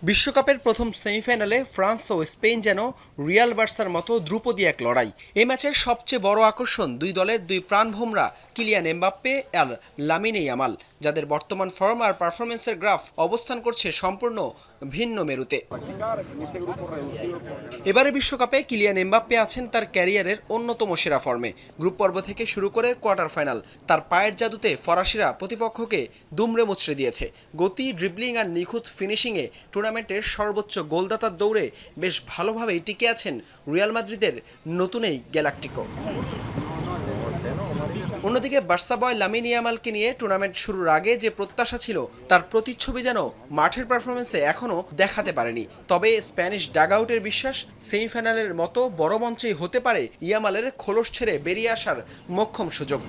বিশ্বকাপের প্রথম সেমিফাইনালে ফ্রান্স ও স্পেন যেন রিয়াল বার্সার মতো ধ্রুপদী এক লড়াই। এই ম্যাচের সবচেয়ে বড় আকর্ষণ দুই দলের দুই প্রাণভোমরা কিলিয়ান এমবাপ্পে আর লামিনে ইয়ামাল, যাদের বর্তমান ফর্ম আর পারফরমেন্সের গ্রাফ অবস্থান করছে সম্পূর্ণ ভিন্ন মেরুতে। এবারে বিশ্বকাপে কিলিয়ান এমবাপ্পে আছেন তার ক্যারিয়ারের অন্যতম সেরা ফর্মে। গ্রুপ পর্ব থেকে শুরু করে কোয়ার্টার ফাইনাল, তার পায়ের জাদুতে ফরাসিরা প্রতিপক্ষকে দুমড়ে মুচড়ে দিয়েছে। গতি, ড্রিবলিং আর নিখুঁত ফিনিশিংয়ে টুর্নামেন্টের সর্বোচ্চ গোলদাতার দৌড়ে বেশ ভালোভাবেই টিকে আছেন রিয়াল মাদ্রিদের নতুন এই গ্যালাক্টিকো। অন্যদিকে বার্সা বয় লামিন ইয়ামালকে নিয়ে টুর্নামেন্ট শুরুর আগে যে প্রত্যাশা ছিল তার প্রতিচ্ছবি যেন মাঠের পারফরমেন্সে এখনও দেখাতে পারেনি। তবে স্প্যানিশ ডাগআউটের বিশ্বাস, সেমিফাইনালের মতো বড় মঞ্চেই হতে পারে ইয়ামালের খোলস ছেড়ে বেরিয়ে আসার মোক্ষম সুযোগ।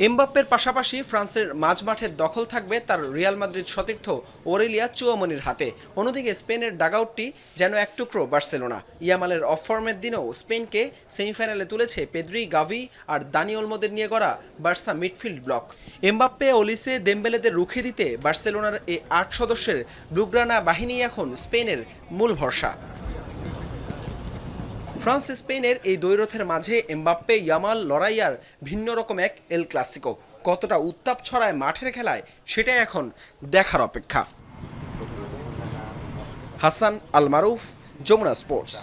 এমবাপ্পের পাশাপাশি ফ্রান্সের মাঝমাঠের দখল থাকবে তার রিয়াল মাদ্রিদ সতীর্থ ওরেলিয়া চুয়ামনির হাতে। অন্যদিকে স্পেনের ডাগআউটটি যেন এক টুকরো বার্সেলোনা। ইয়ামালের অফ ফর্মের দিনেও স্পেনকে সেমিফাইনালে তুলেছে পেদ্রি, গাভি আর দানি ওলমোদের নিয়ে গড়া Barca midfield block. Mbappe, Olise, দেম্বেলেদের রুখে দিতে বার্সেলোনার এই ৮ সদস্যের ব্লুগ্রানা বাহিনী এখন স্পেনের মূল ভরসা। ফ্রান্স স্পেনের এই দ্বৈরথের মাঝে এমবাপ্পে ইয়ামাল লড়াই আর ভিন্ন রকম এক এল ক্লাসিকো। কতটা উত্তাপ ছড়ায় মাঠের খেলায় সেটাই এখন দেখার অপেক্ষা। হাসান আল মারুফ, যমুনা স্পোর্টস।